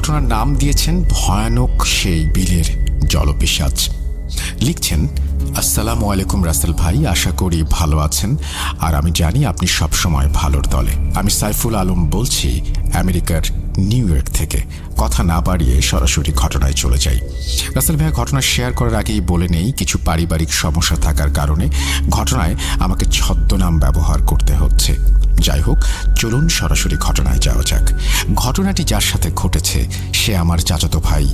ঘটনার নাম দিয়েছেন ভয়ানক সেই বিলের জলপিশাচ। লিখছেন, আসসালামু আলাইকুম রাসেল ভাই, আশা করি ভালো আছেন, আর আমি জানি আপনি সবসময় ভালোর দলে। আমি সাইফুল আলম বলছি আমেরিকার নিউ ইয়র্ক থেকে। কথা না বাড়িয়ে সরাসরি ঘটনায় চলে যাই। রাসেল ভাই, ঘটনা শেয়ার করার আগেই বলে নেই, কিছু পারিবারিক সমস্যা থাকার কারণে ঘটনায় আমাকে ছদ্মনাম ব্যবহার করতে হচ্ছে। যাই হোক, চলুন সরাসরি ঘটনায় যাওয়া যাক। ঘটনাটি যার সাথে ঘটেছে সে আমার চাচাতো ভাই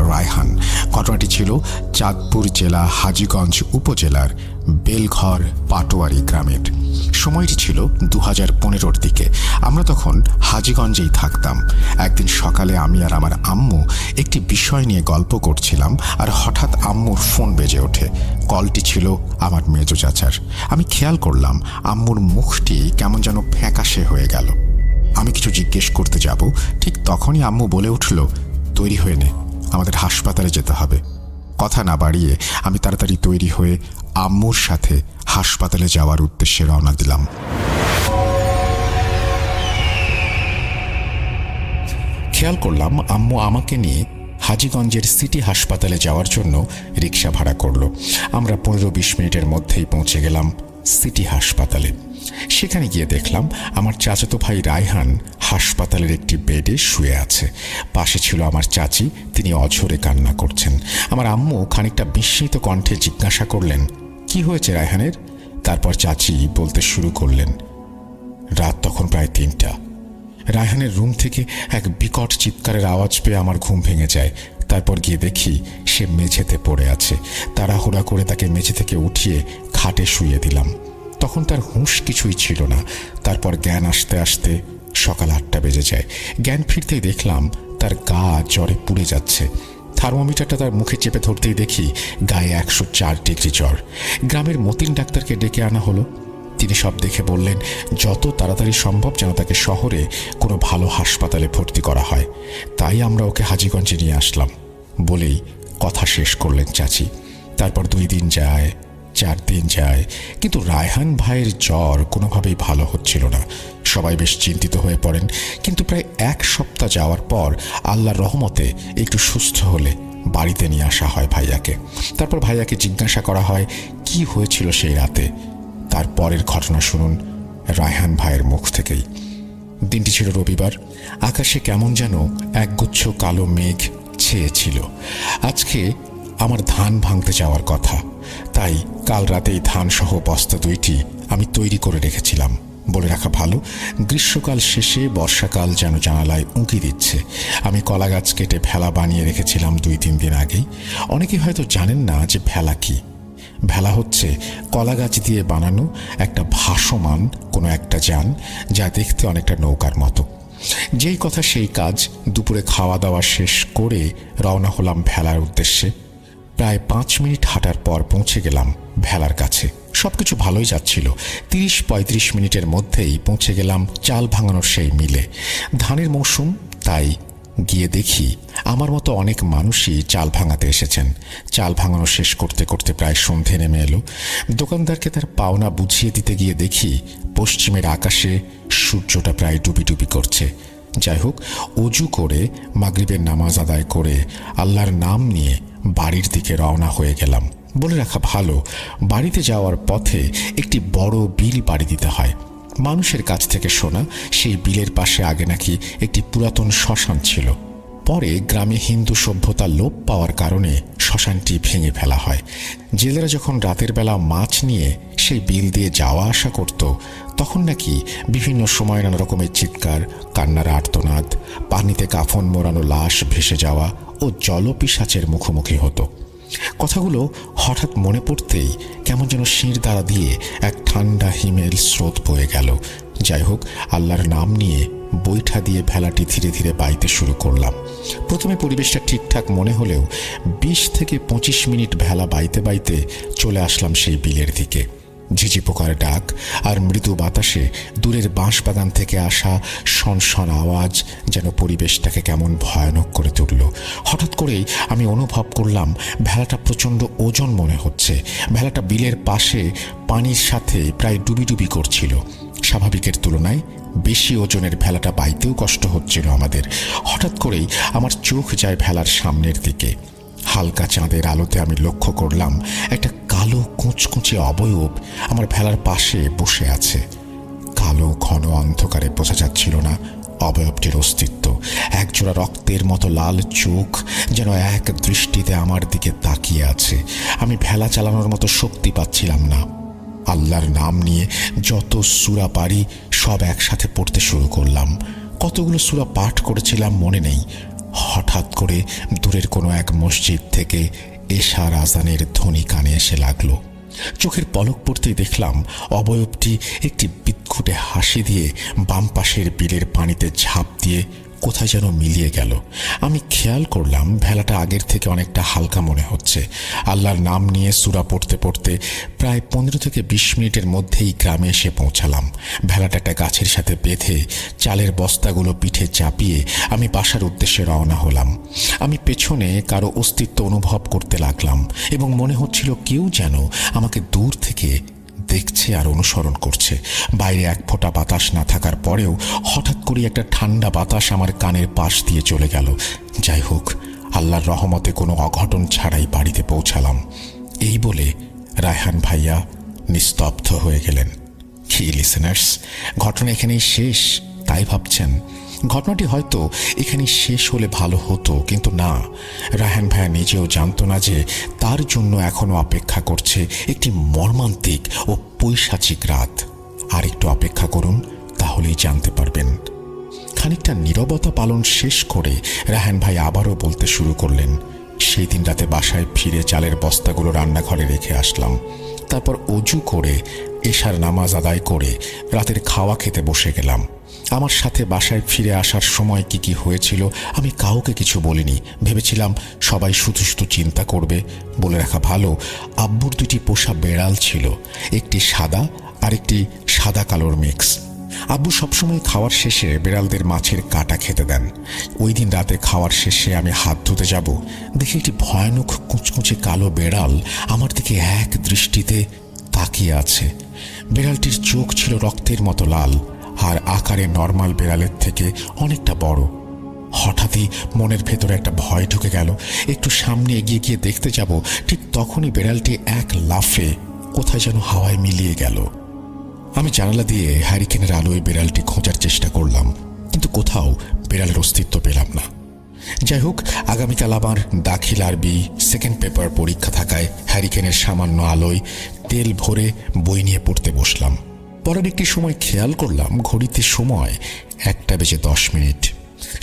রায়হান। ঘটনাটি ছিল চাঁদপুর জেলা হাজীগঞ্জ উপজেলার বেলঘর পাটোয়ারি গ্রামের। সময়টি ছিল 2015-র দিকে। আমরা তখন হাজীগঞ্জেই থাকতাম। একদিন সকালে আমি আর আমার আম্মু একটি বিষয় নিয়ে গল্প করছিলাম, আর হঠাৎ আম্মুর ফোন বেজে ওঠে। কলটি ছিল আমার মেজো চাচার। আমি খেয়াল করলাম আম্মুর মুখটি কেমন যেন ফ্যাকাশে হয়ে গেল। আমি কিছু জিজ্ঞেস করতে যাব, ঠিক তখনই আম্মু বলে উঠল, তৈরি হয়ে নে, আমাদের হাসপাতালে যেতে হবে। কথা না বাড়িয়ে আমি তাড়াতাড়ি তৈরি হয়ে আম্মুর সাথে হাসপাতালে যাওয়ার উদ্দেশ্যে রওনা দিলাম। খেয়াল করলাম আম্মু আমাকে নিয়ে হাজীগঞ্জের সিটি হাসপাতালে যাওয়ার জন্য রিক্সা ভাড়া করলো। আমরা 15-20 মিনিটের মধ্যেই পৌঁছে গেলাম সিটি হাসপাতালে। সেখানে গিয়ে দেখলাম আমার চাচাতো ভাই রায়হান হাসপাতালের একটি বেডে শুয়ে আছে। পাশে ছিল আমার চাচি, তিনি অঝরে কান্না করছেন। আমার আম্মু খানিকটা বিস্মিত কণ্ঠে জিজ্ঞাসা করলেন, কি হয়েছে রায়হানের? তারপর চাচি বলতে শুরু করলেন, রাত তখন প্রায় 3টা। রায়হানের রুম থেকে এক বিকট চিৎকারের আওয়াজ পেয়ে আমার ঘুম ভেঙে যায়। তারপর গিয়ে দেখি সে মেঝেতে পড়ে আছে। তাড়াহুড়া করে তাকে মেঝে থেকে উঠিয়ে খাটে শুইয়ে দিলাম। তখন তার হুঁশ কিছুই ছিল না। তারপর জ্ঞান আসতে আসতে সকাল 8টা বেজে যায়। জ্ঞান ফিরতেই দেখলাম তার গা জ্বরে পুড়ে যাচ্ছে। থার্মোমিটারটা তার মুখে চেপে ধরতেই দেখি গায়ে 104 ডিগ্রি জ্বর। গ্রামের মতিন ডাক্তারকে ডেকে আনা হলো। তিনি সব দেখে বললেন যত তাড়াতাড়ি সম্ভব যেন তাকে শহরে কোনো ভালো হাসপাতালে ভর্তি করা হয়। তাই আমরা ওকে হাজীগঞ্জে নিয়ে আসলাম বলেই কথা শেষ করলেন চাচি। তারপর 2 দিন যায়, 4 দিন যায়, কিন্তু রায়হান ভাইয়ের জ্বর কোনোভাবেই ভালো হচ্ছিল না। সবাই বেশ চিন্তিত হয়ে পড়েন, কিন্তু প্রায় 1 সপ্তাহ যাওয়ার পর আল্লাহর রহমতে একটু সুস্থ হলে বাড়িতে নিয়ে আসা হয় ভাইয়াকে। তারপর ভাইয়াকে জিজ্ঞাসা করা হয় কি হয়েছিল সেই রাতে। তারপরের ঘটনা শুনুন রায়হান ভাইয়ের মুখ থেকেই। দিনটি ছিল রবিবার। আকাশে কেমন যেন একগুচ্ছ কালো মেঘ ছেয়েছিল। আজকে আমার ধান ভাঙতে যাওয়ার কথা, তাই কাল রাতেই ধান সহ বস্তা 2টি আমি তৈরি করে রেখেছিলাম। বলে রাখা ভালো, গ্রীষ্মকাল শেষে বর্ষাকাল যেন জানালায় উঁকি দিচ্ছে। আমি কলা গাছ কেটে ভেলা বানিয়ে রেখেছিলাম 2-3 দিন আগেই। অনেকে হয়তো জানেন না যে ভেলা কি। ভেলা হচ্ছে কলা গাছ দিয়ে বানানো একটা ভাসমান কোনো একটা যান, যা দেখতে অনেকটা নৌকার মতো। যেই কথা সেই কাজ। দুপুরে খাওয়া দাওয়া শেষ করে রওনা হলাম ভেলার উদ্দেশ্যে। প্রায় 5 মিনিট হাঁটার পর পৌঁছে গেলাম ভেলার কাছে। সবকিছু ভালোই যাচ্ছিল। 30-35 মিনিটের মধ্যেই পৌঁছে গেলাম চাল ভাঙানোর সেই মিলে। ধানের মৌসুম, তাই গিয়ে দেখি আমার মতো অনেক মানুষই চাল ভাঙাতে এসেছেন। চাল ভাঙানো শেষ করতে করতে প্রায় সন্ধে নেমে এলো। দোকানদারকে তার পাওনা বুঝিয়ে দিতে গিয়ে দেখি পশ্চিমের আকাশে সূর্যটা প্রায় ডুবি ডুবি করছে। যাই হোক, অজু করে মাগরিবের নামাজ আদায় করে আল্লাহর নাম নিয়ে বাড়ির দিকে রওনা হয়ে গেলাম। বলে রাখা ভালো, বাড়িতে যাওয়ার পথে একটি বড় বিল পাড়ি দিতে হয়। মানুষের কাছ থেকে শোনা সেই বিলের পাশে আগে নাকি একটি পুরাতন শ্মশান ছিল। পরে গ্রামে হিন্দু সভ্যতা লোপ পাওয়ার কারণে শ্মশানটি ভেঙে ফেলা হয়। জেলেরা যখন রাতের বেলা মাছ নিয়ে সেই বিল দিয়ে যাওয়া আসা করত, তখন নাকি বিভিন্ন সময় নানা রকমের চিৎকার, কান্নার আর্তনাদ, পানিতে কাফন মোড়ানো লাশ ভেসে যাওয়া ও জলপিশাচের মুখোমুখি হতো। কথাগুলো হঠাৎ মনে পড়তেই কেমন যেন শির দ্বারা দিয়ে এক ঠান্ডা হিমেল স্রোত বয়ে গেল। যাই হোক, আল্লাহর নাম নিয়ে বৈঠা দিয়ে ভেলাটি ধীরে ধীরে বাইতে শুরু করলাম। প্রথমে পরিবেশটা ঠিকঠাক মনে হলেও 20 থেকে 25 মিনিট ভেলা বাইতে বাইতে চলে আসলাম সেই বিলের দিকে। ঝিঝি পোকার ডাক আর মৃদু বাতাসে দূরের বাঁশবাগান থেকে আসা শনশন আওয়াজ যেন পরিবেশটাকে কেমন ভয়ানক করে তুলল। হঠাৎ করেই আমি অনুভব করলাম ভেলাটা প্রচণ্ড ওজন মনে হচ্ছে। ভেলাটা বিলের পাশে পানির সাথে প্রায় ডুবি ডুবি করছিল। স্বাভাবিকের তুলনায় বেশি ওজনের ভেলাটা বাইতেও কষ্ট হচ্ছিল আমাদের। হঠাৎ করেই আমার চোখ যায় ভেলার সামনের দিকে। হালকা চাঁদের আলোতে আমি লক্ষ্য করলাম একটা কালো কুঁচকুঁচে অবয়ব আমার ভেলার পাশে বসে আছে। কালো ঘন অন্ধকারে বোঝা যাচ্ছিল না অবয়বটির অস্তিত্ব। একজোড়া রক্তের মতো লাল চোখ যেন এক দৃষ্টিতে আমার দিকে তাকিয়ে আছে। আমি ভেলা চালানোর মতো শক্তি পাচ্ছিলাম না। আল্লাহর নাম নিয়ে যত সূরা পারি সব একসাথে পড়তে শুরু করলাম। কতগুলো সূরা পাঠ করেছিলাম মনে নেই। হঠাৎ করে দূরের কোনো এক মসজিদ থেকে এশার আজানের ধ্বনি কানে এসে লাগলো। চোখের পলক পড়তেই দেখলাম অবয়বটি একটি বিদঘুটে হাসি দিয়ে বাম পাশের বিলের পানিতে ঝাঁপ দিয়ে কোথায় যেন মিলিয়ে গেল। আমি খেয়াল করলাম ভেলাটা আগের থেকে অনেকটা হালকা মনে হচ্ছে। আল্লাহর নাম নিয়ে সূরা পড়তে পড়তে প্রায় 15 থেকে 20 মিনিটের মধ্যেই গ্রামে এসে পৌঁছালাম। ভেলাটা একটা গাছের সাথে বেঁধে চালের বস্তাগুলো পিঠে চাপিয়ে আমি বাসার উদ্দেশ্যে রওনা হলাম। আমি পেছনে কারো অস্তিত্ব অনুভব করতে লাগলাম এবং মনে হচ্ছিল কেউ যেন আমাকে দূর থেকে দেখছে আর অনুসরণ করছে। বাইরে এক ফোঁটা বাতাস না থাকার পরেও হঠাৎ করে একটা ঠান্ডা বাতাস আমার কানের পাশ দিয়ে চলে গেল। যাই হোক, আল্লাহর রহমতে কোনো অঘটন ছাড়াই বাড়িতে পৌঁছালাম। এই বলে রায়হান ভাইয়া নিস্তব্ধ হয়ে গেলেন। কি লিসেনার্স, ঘটনা এখানেই শেষ তাই ভাবছেন? ঘটনাটি হয়তো এখানেই শেষ হলে ভালো হতো, কিন্তু না। রায়হান ভাইয়া নিজেও জানতো না যে তার জন্য এখনো অপেক্ষা করছে একটি মর্মান্তিক ও পৈশাচিক রাত। আর একটু অপেক্ষা করুন, তাহলেই জানতে পারবেন। খানিকটা নীরবতা পালন শেষ করে রায়হান ভাই আবারও বলতে শুরু করলেন, সেই দিন রাতে বাসায় ফিরে চালের বস্তাগুলো রান্নাঘরে রেখে আসলাম। তারপর অজু করে এশার নামাজ আদায় করে রাতের খাওয়া খেতে বসে গেলাম। আমার সাথে বাসায় ফিরে আসার সময় কি কি হয়েছিল আমি কাউকে কিছু বলিনি। ভেবেছিলাম সবাই শুধু শুধু চিন্তা করবে। বলে রাখা ভালো, আব্বুর 2টি পোষা বেড়াল ছিল, একটি সাদা আর একটি সাদা কালোর মিক্স। আব্বু সবসময় খাওয়ার শেষে বেড়ালদের মাছের কাটা খেতে দেন। ওই দিন রাতে খাওয়ার শেষে আমি হাত ধুতে যাব, দেখি একটি ভয়ানক কুচকুচে কালো বেড়াল আমার দিকে এক দৃষ্টিতে তাকিয়ে আছে। বেড়ালটির চোখ ছিল রক্তের মতো লাল আর আকারে নর্মাল বেড়ালের থেকে অনেকটা বড়। হঠাৎই মনের ভেতরে একটা ভয় ঢুকে গেল। একটু সামনে এগিয়ে গিয়ে দেখতে যাব, ঠিক তখনই বেড়ালটি এক লাফে কোথায় যেন হাওয়ায় মিলিয়ে গেল। আমি জানালা দিয়ে হ্যারিকেনের আলোয় বেড়ালটি খোঁজার চেষ্টা করলাম, কিন্তু কোথাও বেড়ালের অস্তিত্ব পেলাম না। যাই হোক, আগামীকাল আবার দাখিল আরবি সেকেন্ড পেপার পরীক্ষা থাকায় হ্যারিকেনের সামান্য আলোয় তেল ভরে বই নিয়ে পড়তে বসলাম। পরের একটি সময় খেয়াল করলাম ঘড়িতে সময় 1:10।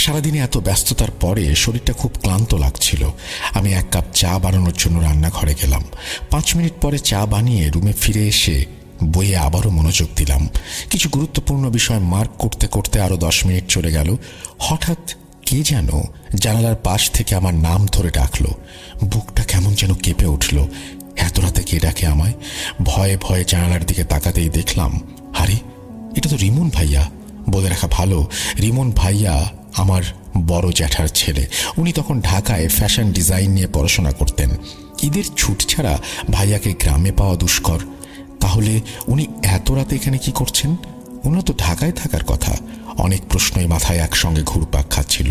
সারাদিনে এত ব্যস্ততার পরে শরীরটা খুব ক্লান্ত লাগছিল। আমি 1 কাপ চা বানানোর জন্য রান্নাঘরে গেলাম। 5 মিনিট পরে চা বানিয়ে রুমে ফিরে এসে বইয়ে আবারও মনোযোগ দিলাম। কিছু গুরুত্বপূর্ণ বিষয় মার্ক করতে করতে আরও 10 মিনিট চলে গেল। হঠাৎ কে যেন জানালার পাশ থেকে আমার নাম ধরে ডাকলো। বুকটা কেমন যেন কেঁপে উঠল। এত রাতে কে ডাকে আমায়? ভয়ে ভয়ে জানালার দিকে তাকাতেই দেখলাম, আরে এটা তো রিমন ভাইয়া। বলে রাখা ভালো, রিমন ভাইয়া আমার বড় জ্যাঠার ছেলে। উনি তখন ঢাকায় ফ্যাশন ডিজাইন নিয়ে পড়াশোনা করতেন। ঈদের ছুটি ছাড়া ভাইয়াকে গ্রামে পাওয়া দুষ্কর। তাহলে উনি এত রাতে এখানে কি করছেন? উনি তো ঢাকায় থাকার কথা। অনেক প্রশ্নই মাথায় একসঙ্গে ঘুরপাক খাচ্ছিল।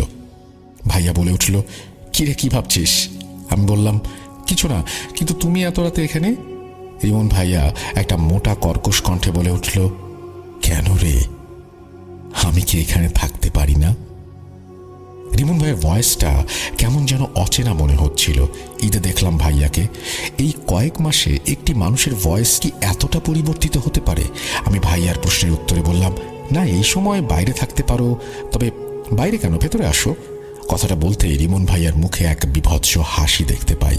ভাইয়া বলে উঠল, কিরে কি ভাবছিস? আমি বললাম, কিছু না, কিন্তু তুমি এত রাতে এখানে? রিমন ভাইয়া একটা মোটা কর্কশ কণ্ঠে বলে উঠল, কেন রে, আমি কি এখানে থাকতে পারি না? রিমন ভাইয়ের ভয়েসটা কেমন যেন অচেনা মনে হচ্ছিল। ঈদে দেখলাম ভাইয়াকে। এই কয়েক মাসে একটি মানুষের ভয়েস কি এতটা পরিবর্তিত হতে পারে? আমি ভাইয়ার প্রশ্নের উত্তরে বললাম, না, এই সময় বাইরে থাকতে পারো, তবে বাইরে কেন, ভেতরে আসো। কথাটা বলতেই রিমন ভাইয়ার মুখে এক বিভৎস হাসি দেখতে পাই।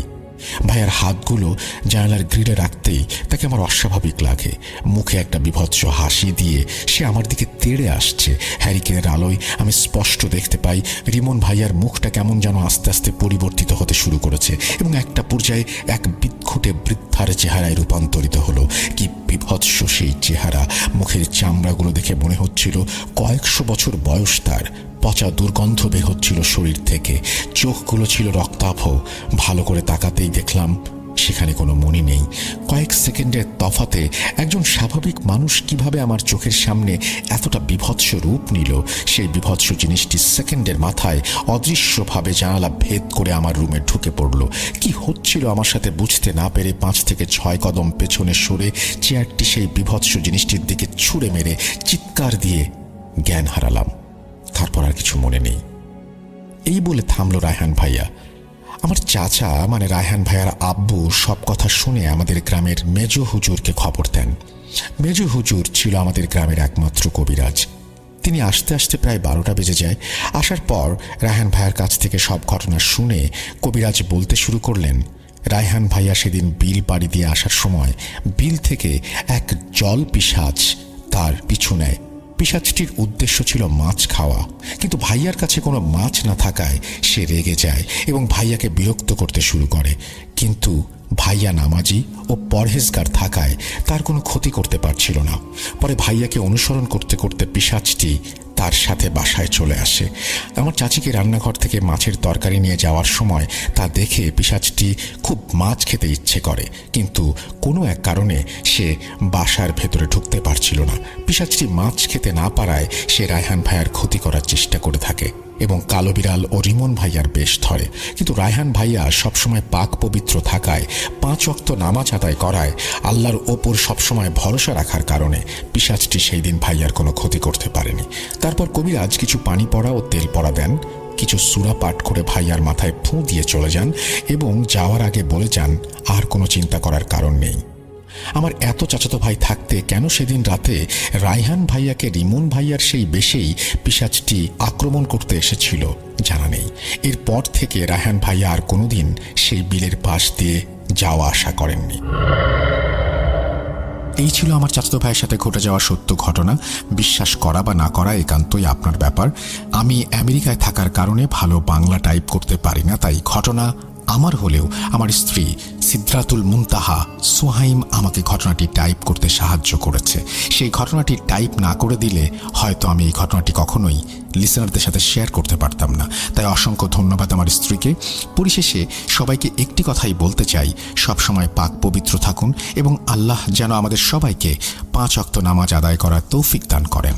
ভাইয়ার হাতগুলো জানালার গ্রিলে রাখতেই তাকে আমার অস্বাভাবিক লাগে। মুখে একটা বিভৎস হাসি দিয়ে সে আমার দিকে তেড়ে আসছে। হ্যারিকেনের আলোয় আমি স্পষ্ট দেখতে পাই রিমন ভাইয়ার মুখটা কেমন যেন আস্তে আস্তে পরিবর্তিত হতে শুরু করেছে এবং একটা পর্যায়ে এক বিদঘুটে বৃদ্ধার চেহারায় রূপান্তরিত হলো। কি বিভৎস সেই চেহারা! মুখের চামড়াগুলো দেখে মনে হচ্ছিল কয়েকশো বছর বয়স তার। পচা দুর্গন্ধ বের হচ্ছিল শরীর থেকে। চোখগুলো ছিল রক্তাভ। ভালো করে তাকাতেই দেখলাম সেখানে কোনো মনি নেই। কয়েক সেকেন্ডের তফাতে একজন স্বাভাবিক মানুষ কিভাবে আমার চোখের সামনে এতটা বীভৎস রূপ নিল, সেই বীভৎস জিনিসটি সেকেন্ডের মাথায় অদৃশ্যভাবে জানালা ভেদ করে আমার রুমে ঢুকে পড়ল। কি হচ্ছিল আমার সাথে বুঝতে না পেরে 5 থেকে 6 কদম পেছনে সরে চেয়ারটি সেই বীভৎস জিনিসটির দিকে ছুঁড়ে মেরে চিৎকার দিয়ে জ্ঞান হারালাম। তারপর আর কিছু মনে নেই। এই বলে থামলো রায়হান ভাইয়া। আমার চাচা মানে রায়হান ভাইয়ার আব্বু সব কথা শুনে আমাদের গ্রামের মেজ হুজুরকে খবর দেন। মেজ হুজুর ছিল আমাদের গ্রামের একমাত্র কবিরাজ। তিনি আসতে আসতে প্রায় 12টা বেজে যায়। আসার পর রায়হান ভাইয়ার কাছ থেকে সব ঘটনা শুনে কবিরাজ বলতে শুরু করলেন, রায়হান ভাইয়া সেদিন বিল পাড়ি দিয়ে আসার সময় বিল থেকে এক জল পিশাচ তার পিছু নেয়। পিশাচটির উদ্দেশ্য ছিল মাছ খাওয়া, কিন্তু ভাইয়ার কাছে কোনো মাছ না থাকায় সে রেগে যায় এবং ভাইয়াকে বিরক্ত করতে শুরু করে। কিন্তু ভাইয়া নামাজি ও পরহেজগার থাকায় তার কোনো ক্ষতি করতে পারছিল না। পরে ভাইয়াকে অনুসরণ করতে করতে পিশাচটি তার সাথে বাসায় চলে আসে। আমার চাচিকে রান্নাঘর থেকে মাছের তরকারি নিয়ে যাওয়ার সময় তা দেখে পিশাচটি খুব মাছ খেতে ইচ্ছে করে, কিন্তু কোনো এক কারণে সে বাসার ভেতরে ঢুকতে পারছিল না। পিশাচটি মাছ খেতে না পারায় সে রায়হান ভাইয়ার ক্ষতি করার চেষ্টা করে থাকে এবং কালো বিড়াল ও রিমন ভাইয়ার বেশ ধরে। কিন্তু রায়হান ভাইয়া সবসময় পাক পবিত্র থাকায় 5 ওয়াক্ত নামাজ আদায় করায় আল্লাহর ওপর সবসময় ভরসা রাখার কারণে পিশাচটি সেই দিন ভাইয়ার কোনো ক্ষতি করতে পারেনি। তারপর কবিরাজ কিছু পানি পড়া ও তেল পড়া দেন, কিছু সূরা পাঠ করে ভাইয়ার মাথায় ফুঁ দিয়ে চলে যান এবং যাওয়ার আগে বলে যান আর কোনো চিন্তা করার কারণ নেই। আমার এত চাচাতো ভাই থাকতে কেন সেদিন রাতে রায়হান ভাইয়াকে রিমন ভাইয়ার সেই বেশেই পিশাচটি আক্রমণ করতে এসেছিল জানা নেই। এরপর থেকে রায়হান ভাইয়া আর কোনোদিন সেই বিলের পাশ দিয়ে যাওয়া আসা করেননি। এই ছিল আমার চাচাতো ভাইয়ের সাথে ঘটে যাওয়া সত্য ঘটনা। বিশ্বাস করা বা না করা একান্তই আপনার ব্যাপার। আমি আমেরিকায় থাকার কারণে ভালো বাংলা টাইপ করতে পারি না, তাই ঘটনা আমার হলেও আমার স্ত্রী সিদ্রাতুল মুনতাহা সুহাইম আমাকে ঘটনাটি টাইপ করতে সাহায্য করেছে। সেই ঘটনাটি টাইপ না করে দিলে হয়তো আমি এই ঘটনাটি কখনোই লিসেনারদের সাথে শেয়ার করতে পারতাম না। তাই অসংখ্য ধন্যবাদ আমার স্ত্রীকে। পরিশেষে সবাইকে একটি কথাই বলতে চাই, সবসময় পাক পবিত্র থাকুন এবং আল্লাহ যেন আমাদের সবাইকে 5 ওয়াক্ত নামাজ আদায় করার তৌফিক দান করেন।